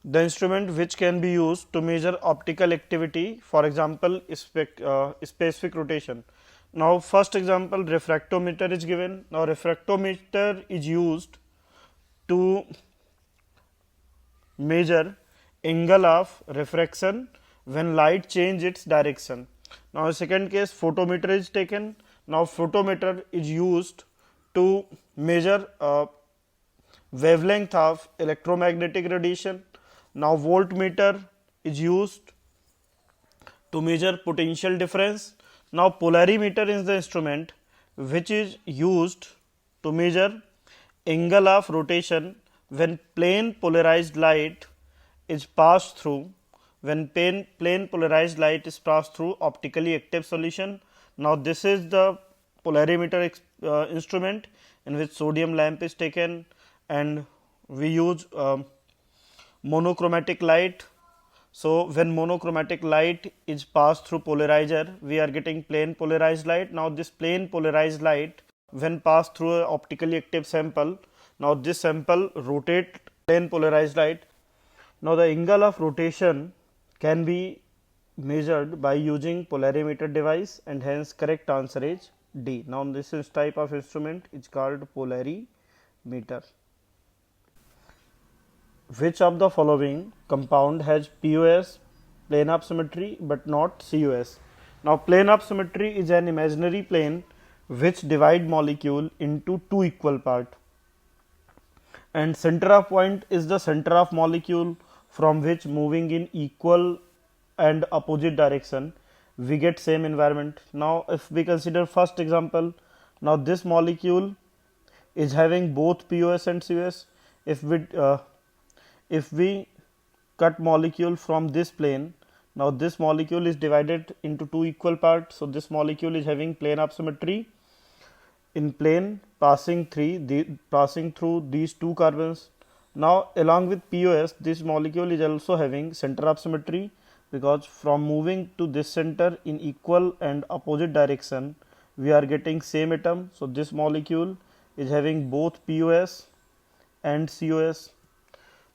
The instrument which can be used to measure optical activity, for example, specific rotation. Now, first example, refractometer is given. Now, refractometer is used to measure angle of refraction when light change its direction. Now, second case, photometer is taken. Now, photometer is used to measure wavelength of electromagnetic radiation. Now, voltmeter is used to measure potential difference. Now, polarimeter is the instrument which is used to measure angle of rotation when plane polarized light is passed through plane polarized light is passed through optically active solution. Now, this is the polarimeter instrument in which sodium lamp is taken, and we use monochromatic light. So, when monochromatic light is passed through polarizer, we are getting plane polarized light. Now, this plane polarized light when passed through a optically active sample, now this sample rotate plane polarized light. Now, the angle of rotation can be measured by using polarimeter device, and hence correct answer is D. Now, this is type of instrument is called polarimeter. Which of the following compound has POS, plane of symmetry, but not COS? Now, plane of symmetry is an imaginary plane which divide molecule into two equal part, and center of point is the center of molecule from which moving in equal and opposite direction we get same environment. Now, if we consider first example, now this molecule is having both POS and COS. If we cut molecule from this plane, now this molecule is divided into two equal parts. So, this molecule is having plane of symmetry in plane passing through these two carbons. Now, along with POS, this molecule is also having center of symmetry, because from moving to this center in equal and opposite direction we are getting same atom. So, this molecule is having both POS and COS,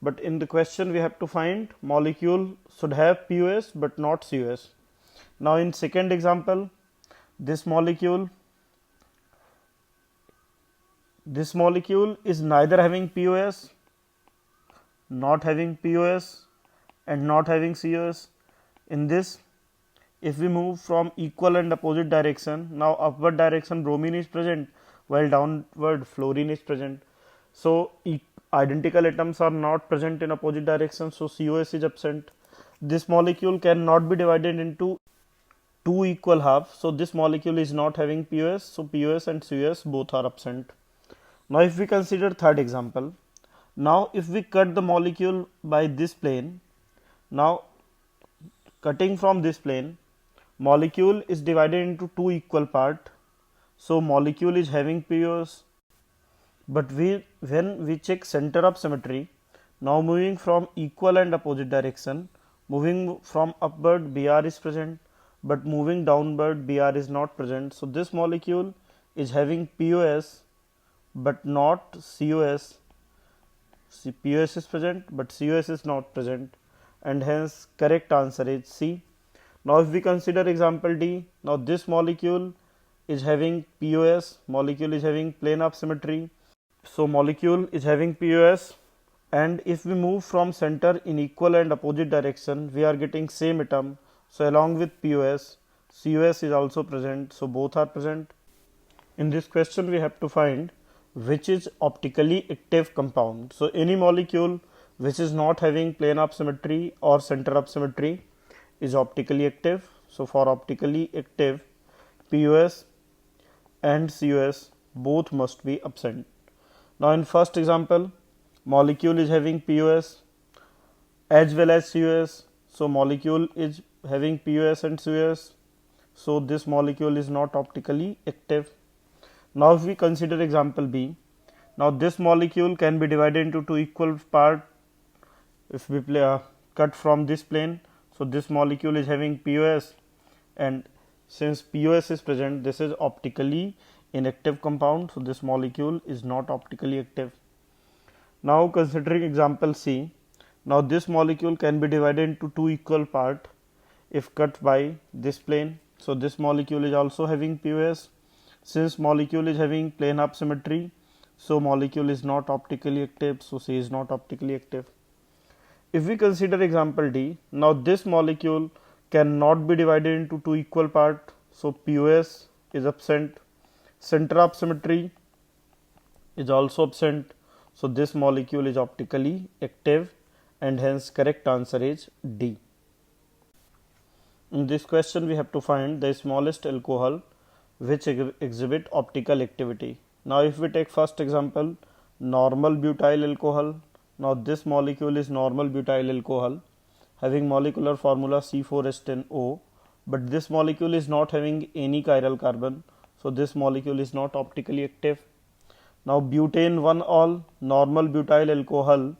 but in the question we have to find molecule should have POS but not COS. Now, in second example, this molecule is neither having POS, not having POS and not having COS. In this, if we move from equal and opposite direction, now upward direction bromine is present while downward fluorine is present. So, identical atoms are not present in opposite direction, so COS is absent. This molecule cannot be divided into two equal halves, so this molecule is not having POS, so POS and COS both are absent. Now, if we consider third example, now if we cut the molecule by this plane, now cutting from this plane, molecule is divided into two equal part, so molecule is having POS, but when we check center of symmetry, now moving from equal and opposite direction, moving from upward Br is present, but moving downward Br is not present. So, this molecule is having POS but not COS. POS is present but COS is not present, and hence correct answer is C. Now, if we consider example D, now this molecule is having POS, molecule is having plane of symmetry. So, molecule is having POS, and if we move from center in equal and opposite direction, we are getting same atom. So, along with POS, COS is also present. So, both are present. In this question, we have to find which is optically active compound. So, any molecule which is not having plane of symmetry or center of symmetry is optically active. So, for optically active, POS and COS both must be absent. Now, in first example, molecule is having POS as well as COS. So, molecule is having POS and COS. So, this molecule is not optically active. Now, if we consider example B, now this molecule can be divided into two equal parts if we cut from this plane. So, this molecule is having POS, and since POS is present, this is optically inactive compound. So, this molecule is not optically active. Now, considering example C, Now this molecule can be divided into two equal parts if cut by this plane. So this molecule is also having POS. Since molecule is having plane half symmetry, so molecule is not optically active, so C is not optically active. If we consider example D, now this molecule cannot be divided into two equal parts, so POS is absent, center of symmetry is also absent, so this molecule is optically active, and hence correct answer is D. In this question we have to find the smallest alcohol which exhibit optical activity. Now if we take first example, normal butyl alcohol. Now this molecule is normal butyl alcohol having molecular formula C4H10O, but this molecule is not having any chiral carbon, so this molecule is not optically active. Now butane 1-ol, normal butyl alcohol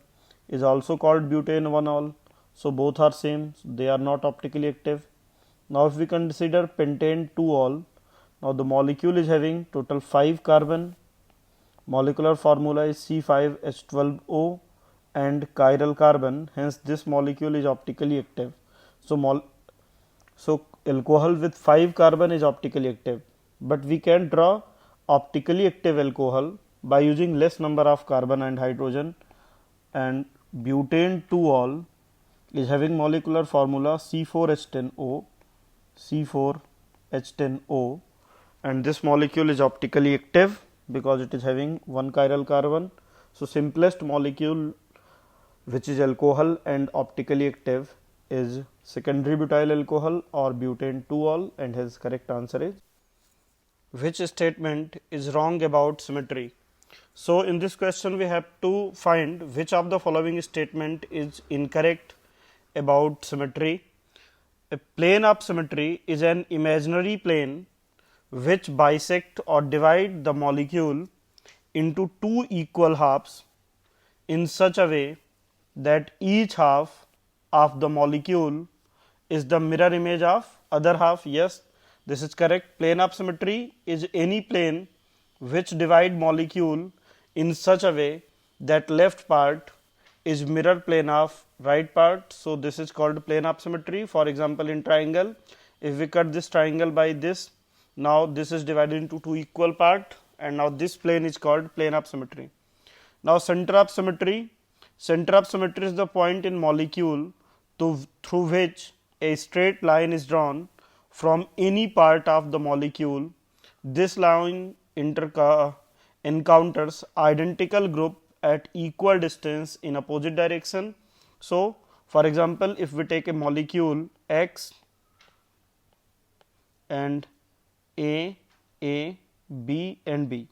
is also called butane 1-ol, so both are same, so they are not optically active. Now if we consider pentane 2-ol, now the molecule is having total 5 carbon, molecular formula is C5H12O and chiral carbon, hence this molecule is optically active. So alcohol with 5 carbon is optically active, but we can draw optically active alcohol by using less number of carbon and hydrogen, and butane 2-ol is having molecular formula C4H10O, and this molecule is optically active because it is having one chiral carbon. So simplest molecule which is alcohol and optically active is secondary butyl alcohol or butane 2-ol, and his correct answer is. Which statement is wrong about symmetry? So in this question we have to find which of the following statement is incorrect about symmetry. A plane of symmetry is an imaginary plane which bisect or divide the molecule into two equal halves in such a way that each half of the molecule is the mirror image of other half. Yes, this is correct. Plane of symmetry is any plane which divide molecule in such a way that left part is mirror plane of right part. So this is called plane of symmetry. For example, in triangle, if we cut this triangle by this, now this is divided into two equal part, and now this plane is called plane of symmetry. Now center of symmetry. Center of symmetry is the point in molecule through which a straight line is drawn from any part of the molecule. This line encounters identical group at equal distance in opposite direction. So for example, if we take a molecule X and A, B and B,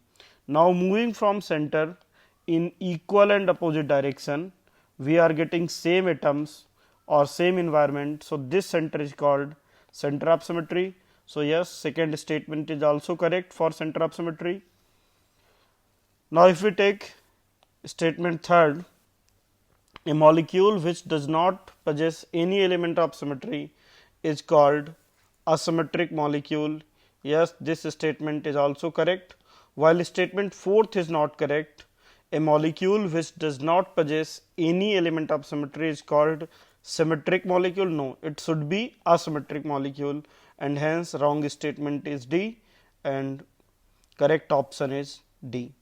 now moving from center in equal and opposite direction, we are getting same atoms or same environment. So this center is called center of symmetry. So yes, second statement is also correct for center of symmetry. Now if we take statement third, a molecule which does not possess any element of symmetry is called asymmetric molecule. Yes, this statement is also correct. While statement fourth is not correct, a molecule which does not possess any element of symmetry is called symmetric molecule. No, it should be asymmetric molecule, and hence wrong statement is D and correct option is D.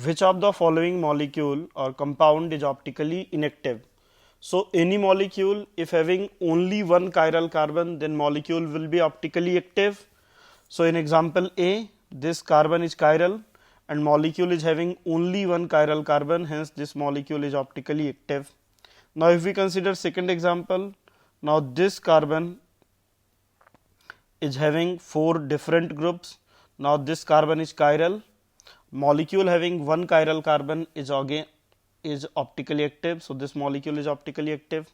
Which of the following molecule or compound is optically inactive? So any molecule if having only one chiral carbon, then molecule will be optically active. So in example A, this carbon is chiral and molecule is having only one chiral carbon, hence this molecule is optically active. Now if we consider second example, now this carbon is having 4 different groups. Now this carbon is chiral, molecule having one chiral carbon is optically active, so this molecule is optically active.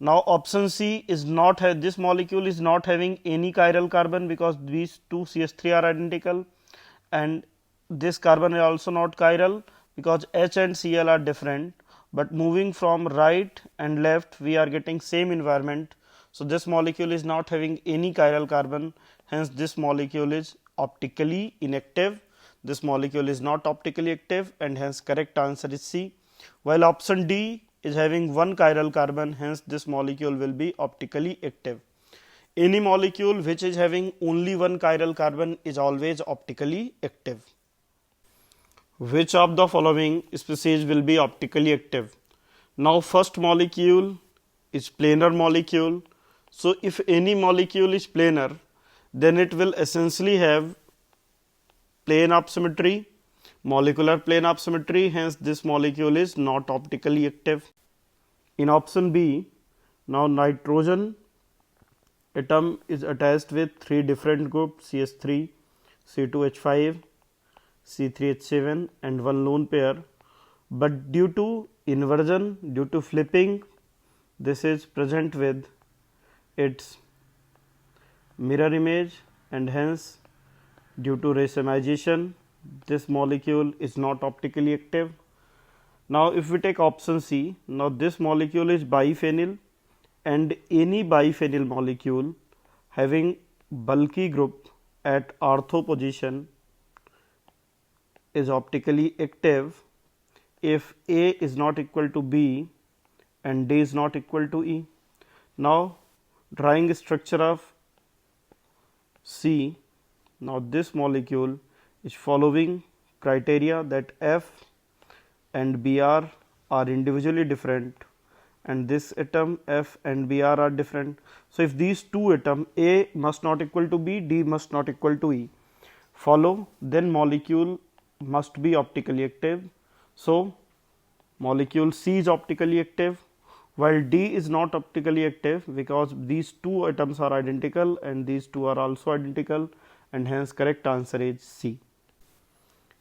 Now option C is not this molecule is not having any chiral carbon because these two CH3 are identical, and this carbon is also not chiral because H and Cl are different, but moving from right and left we are getting same environment. So this molecule is not having any chiral carbon, hence this molecule is optically inactive. This molecule is not optically active, and hence correct answer is C. While option D is having one chiral carbon, hence this molecule will be optically active. Any molecule which is having only one chiral carbon is always optically active. Which of the following species will be optically active? Now first molecule is planar molecule. So if any molecule is planar, then it will essentially have plane of symmetry, molecular plane of symmetry, hence this molecule is not optically active. In option B, now nitrogen atom is attached with three different groups, CH3, C2H5, C3H7 and one lone pair, but due to inversion, due to flipping, this is present with its mirror image, and hence due to racemization this molecule is not optically active. Now if we take option C, now this molecule is biphenyl, and any biphenyl molecule having bulky group at ortho position is optically active if A is not equal to B and D is not equal to E. Now drawing structure of C, now this molecule is following criteria that F and Br are individually different, and this atom F and Br are different. So if these two atoms A must not equal to B, D must not equal to E follow, then molecule must be optically active. So molecule C is optically active, while D is not optically active because these two atoms are identical and these two are also identical, and hence correct answer is C.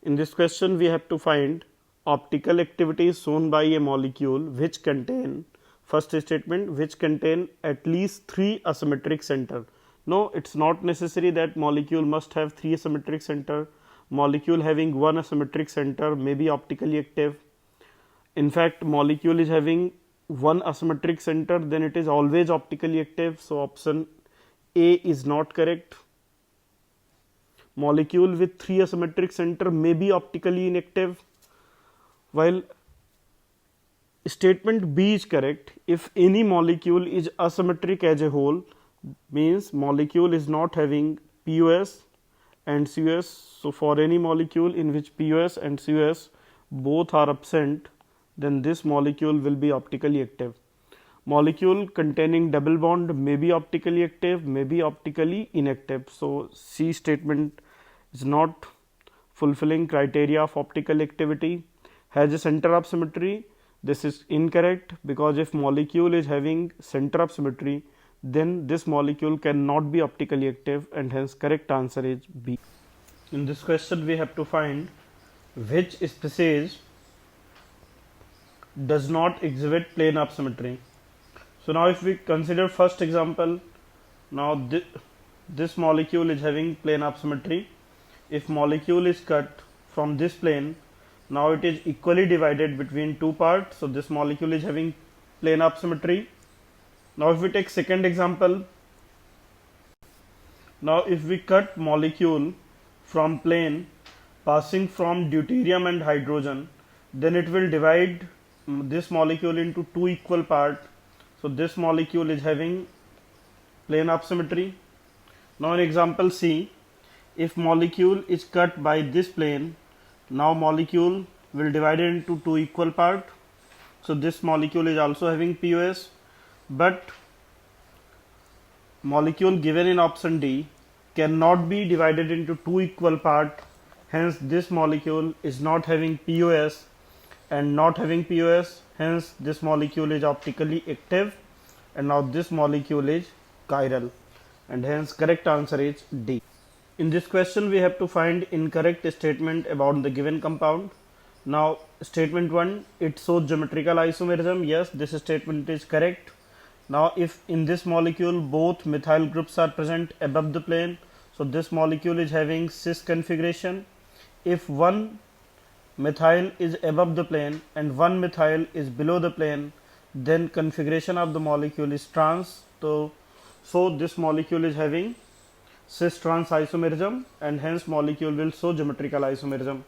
In this question we have to find optical activity shown by a molecule which contain, first statement, which contain at least three asymmetric center. No, it is not necessary that molecule must have three asymmetric center. Molecule having one asymmetric center may be optically active. In fact, molecule is having one asymmetric center, then it is always optically active. So option A is not correct. Molecule with three asymmetric center may be optically inactive, while statement B is correct. If any molecule is asymmetric as a whole, means molecule is not having POS and COS. So for any molecule in which POS and COS both are absent, then this molecule will be optically active. Molecule containing double bond may be optically active, may be optically inactive. So C statement is not fulfilling criteria of optical activity. Has a center of symmetry, this is incorrect, because if molecule is having center of symmetry, then this molecule cannot be optically active, and hence correct answer is B. In this question we have to find which species does not exhibit plane of symmetry. So now if we consider first example, now this molecule is having plane of symmetry. If molecule is cut from this plane, now it is equally divided between two parts. So this molecule is having plane of symmetry. Now if we take second example, now if we cut molecule from plane passing from deuterium and hydrogen, then it will divide this molecule into two equal parts. So this molecule is having plane of symmetry. Now in example C, if molecule is cut by this plane, now molecule will divide it into two equal parts. So this molecule is also having POS, but molecule given in option D cannot be divided into two equal parts. Hence this molecule is not having POS and not having POS, hence this molecule is optically active, and now this molecule is chiral, and hence correct answer is D. In this question we have to find incorrect statement about the given compound. Now statement 1, it shows geometrical isomerism. Yes, this statement is correct. Now if in this molecule both methyl groups are present above the plane, so this molecule is having cis configuration. If one methyl is above the plane and one methyl is below the plane, then configuration of the molecule is trans. So this molecule is having cis trans isomerism, and hence molecule will show geometrical isomerism.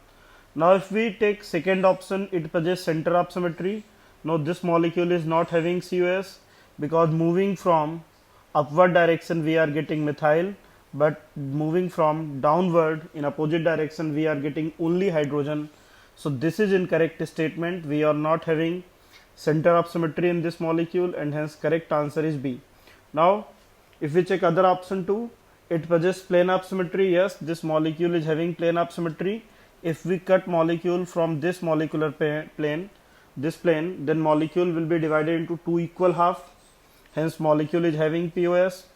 Now if we take second option, it possesses center of symmetry. No, this molecule is not having COS because moving from upward direction we are getting methyl, but moving from downward in opposite direction we are getting only hydrogen. So this is incorrect statement. We are not having center of symmetry in this molecule, and hence correct answer is B. Now if we check other option too, it possesses plane of symmetry. Yes, this molecule is having plane of symmetry. If we cut molecule from this molecular plane, this plane, then molecule will be divided into two equal half. Hence molecule is having POS.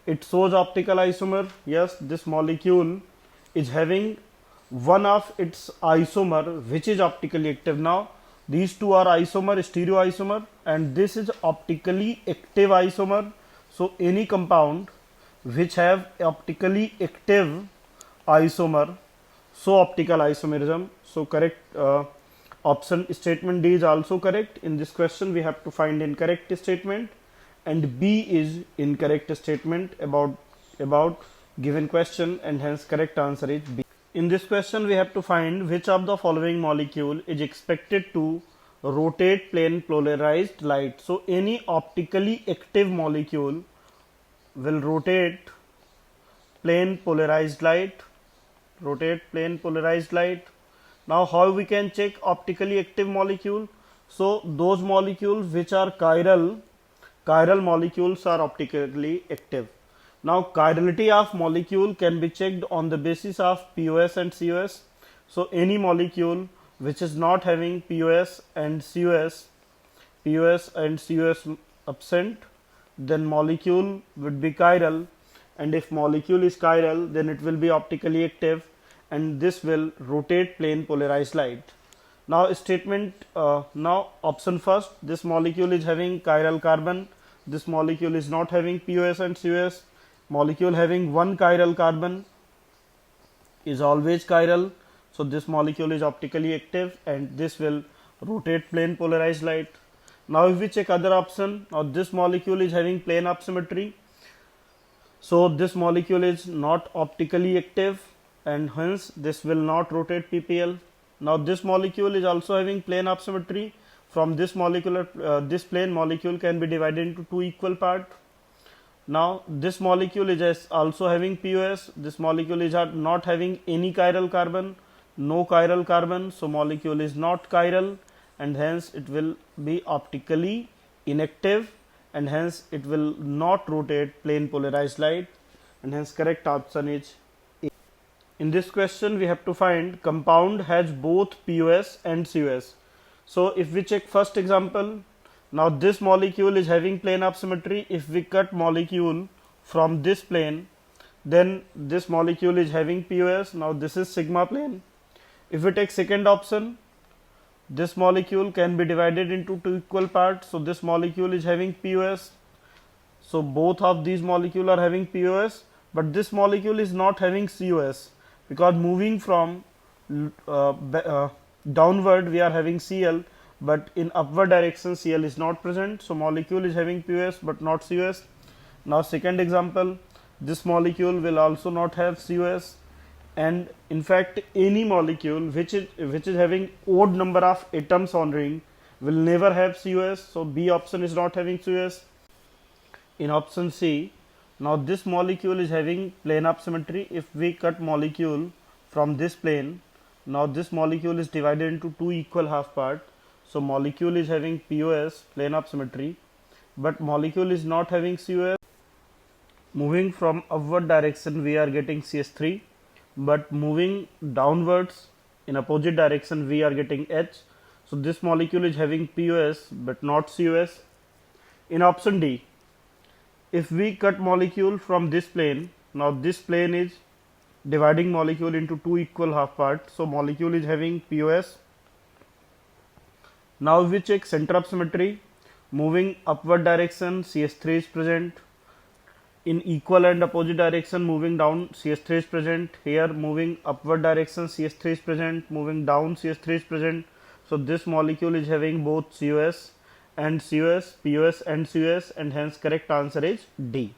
It shows optical isomer. Yes, this molecule is having one of its isomer which is optically active. Now these two are isomer, stereoisomer, and this is optically active isomer. So any compound which have optically active isomer, so optical isomerism. So correct option statement D is also correct. In this question we have to find incorrect statement, and B is incorrect statement about given question, and hence correct answer is B. In this question we have to find which of the following molecule is expected to rotate plane polarized light. So any optically active molecule will rotate plane polarized light. Now how we can check optically active molecule? So those molecules which are chiral molecules are optically active. Now chirality of molecule can be checked on the basis of POS and COS. So any molecule which is not having POS and COS absent, then molecule would be chiral, and if molecule is chiral then it will be optically active, and this will rotate plane polarized light. Now statement, now option first, this molecule is having chiral carbon, this molecule is not having POS and COS. Molecule having one chiral carbon is always chiral, so this molecule is optically active and this will rotate plane polarized light. Now if we check other option, now this molecule is having plane of symmetry, so this molecule is not optically active and hence this will not rotate PPL. Now this molecule is also having plane of symmetry. From this this plane molecule can be divided into two equal parts. Now this molecule is also having POS. This molecule is not having any chiral carbon, no chiral carbon, so molecule is not chiral, and hence it will be optically inactive, and hence it will not rotate plane polarized light, and hence correct option is A. In this question we have to find compound has both POS and COS. So if we check first example, now this molecule is having plane of symmetry. If we cut molecule from this plane, then this molecule is having POS. Now this is sigma plane. If we take second option, this molecule can be divided into two equal parts. So this molecule is having POS. So both of these molecules are having POS, but this molecule is not having COS because moving from downward we are having Cl, but in upward direction Cl is not present. So molecule is having POS but not COS. Now second example, this molecule will also not have COS, and in fact any molecule which is having odd number of atoms on ring will never have COS. So B option is not having COS. In option C, now this molecule is having plane of symmetry. If we cut molecule from this plane, now this molecule is divided into two equal half part. So molecule is having POS, plane of symmetry, but molecule is not having COS. Moving from upward direction we are getting CH3, but moving downwards in opposite direction we are getting H. So this molecule is having POS but not COS. In option D, if we cut molecule from this plane, now this plane is dividing molecule into two equal half parts. So molecule is having POS. Now we check center of symmetry. Moving upward direction CH3 is present. In equal and opposite direction moving down CH3 is present. Here moving upward direction CH3 is present. Moving down CH3 is present. So this molecule is having both COS and COS, POS and COS, and hence correct answer is D.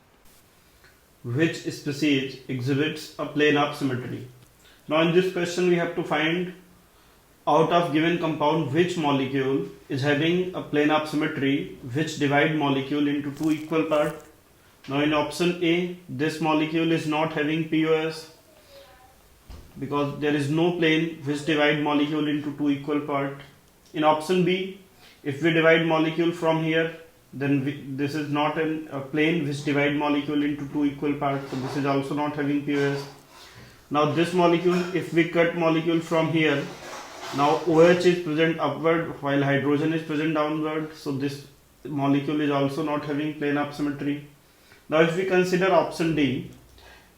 Which species exhibits a plane of symmetry? Now in this question we have to find out of given compound which molecule is having a plane of symmetry which divide molecule into two equal parts. Now in option A, this molecule is not having POS because there is no plane which divide molecule into two equal parts. In option B, if we divide molecule from here, then this is not a plane which divide molecule into two equal parts, so this is also not having POS. Now this molecule, if we cut molecule from here, now OH is present upward while hydrogen is present downward, so this molecule is also not having plane of symmetry. Now if we consider option D,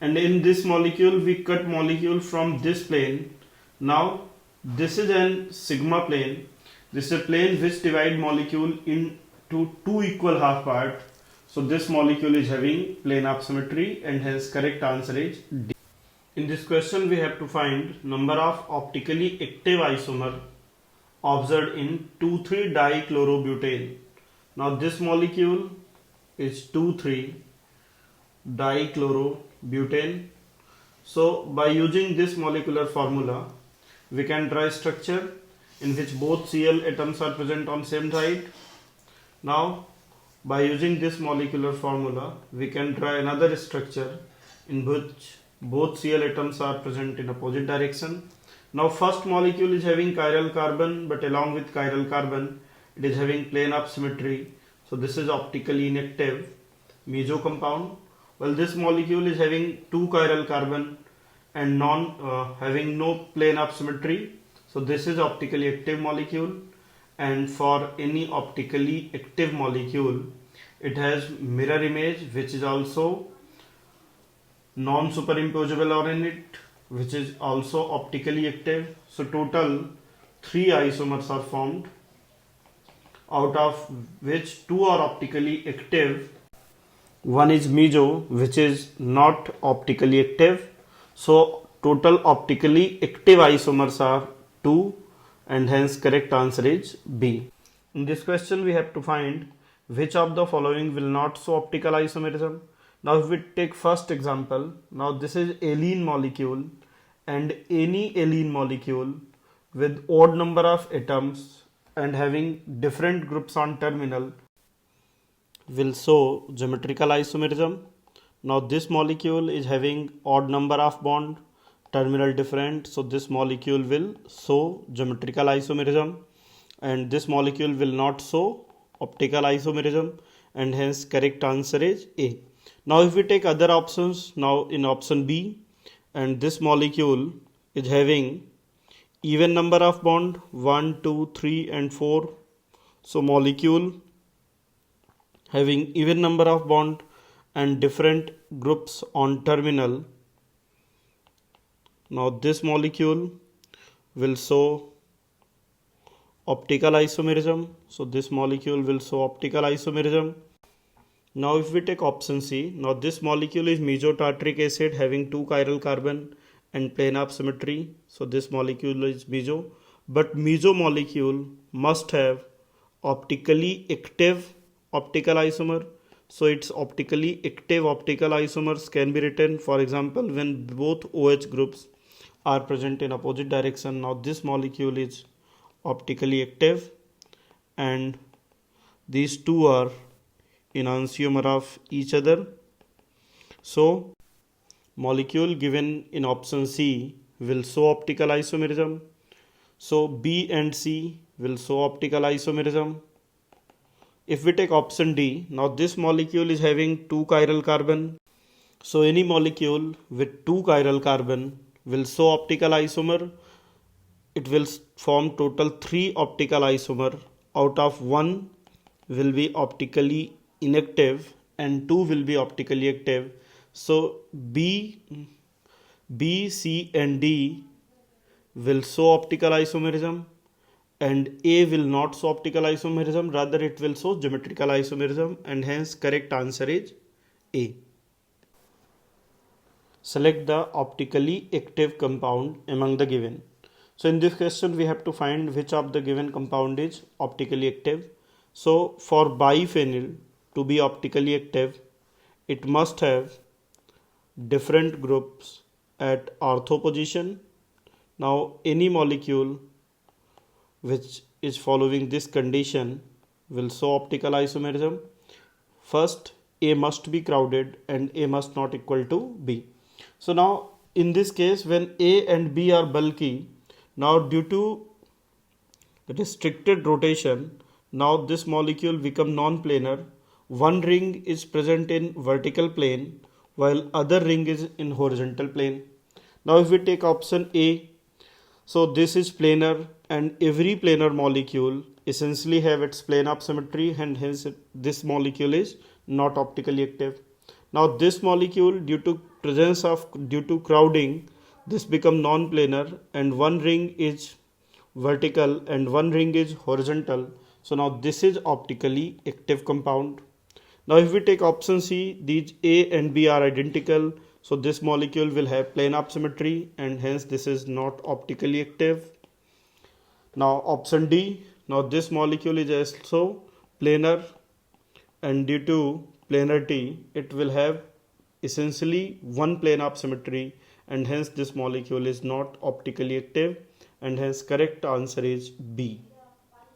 and in this molecule we cut molecule from this plane, now this is an sigma plane. This is a plane which divide molecule into two equal half parts, so this molecule is having plane of symmetry, and hence correct answer is D. In this question we have to find number of optically active isomer observed in 2,3-dichlorobutane. Now this molecule is 2,3-dichlorobutane. So by using this molecular formula we can draw a structure in which both Cl atoms are present on same side. Now by using this molecular formula we can draw another structure in which both Cl atoms are present in opposite direction. Now first molecule is having chiral carbon, but along with chiral carbon it is having plane of symmetry, so this is optically inactive meso compound. Well, this molecule is having two chiral carbon and having no plane of symmetry, so this is optically active molecule. And for any optically active molecule it has mirror image which is also non-superimposable on it, which is also optically active. So total 3 isomers are formed, out of which 2 are optically active. One is meso, which is not optically active. So total optically active isomers are 2, and hence correct answer is B. In this question we have to find which of the following will not show optical isomerism. Now if we take first example, now this is alene molecule, and any alene molecule with odd number of atoms and having different groups on terminal will show geometrical isomerism. Now this molecule is having odd number of bond, terminal different, so this molecule will show geometrical isomerism, and this molecule will not show optical isomerism, and hence correct answer is A. Now if we take other options, now in option B, and this molecule is having even number of bond 1, 2, 3 and 4, so molecule having even number of bond and different groups on terminal. Now this molecule will show optical isomerism, so this molecule will show optical isomerism. Now if we take option C, now this molecule is meso-tartaric acid having 2 chiral carbon and plane of symmetry, so this molecule is meso, but meso molecule must have optically active optical isomer, so its optically active optical isomers can be written, for example, when both OH groups are present in opposite direction. Now this molecule is optically active and these two are enantiomer of each other. So molecule given in option C will show optical isomerism. So B and C will show optical isomerism. If we take option D, now this molecule is having 2 chiral carbon. So any molecule with 2 chiral carbon will show optical isomer. It will form total 3 optical isomer, out of 1 will be optically inactive and 2 will be optically active. So B, C and D will show optical isomerism, and A will not show optical isomerism, rather it will show geometrical isomerism, and hence correct answer is A. Select the optically active compound among the given. So in this question we have to find which of the given compound is optically active. So for biphenyl to be optically active, it must have different groups at ortho position. Now any molecule which is following this condition will show optical isomerism. First, A must be crowded and A must not equal to B. So now in this case, when A and B are bulky, now due to restricted rotation, now this molecule become non-planar. One ring is present in vertical plane while other ring is in horizontal plane. Now if we take option A, so this is planar and every planar molecule essentially have its plane of symmetry and hence this molecule is not optically active. Now this molecule due to crowding, this become non-planar and one ring is vertical and one ring is horizontal. So now this is optically active compound. Now if we take option C, these A and B are identical. So this molecule will have plane of symmetry and hence this is not optically active. Now option D, now this molecule is also planar and due to planarity it will have essentially one plane of symmetry and hence this molecule is not optically active and hence correct answer is B.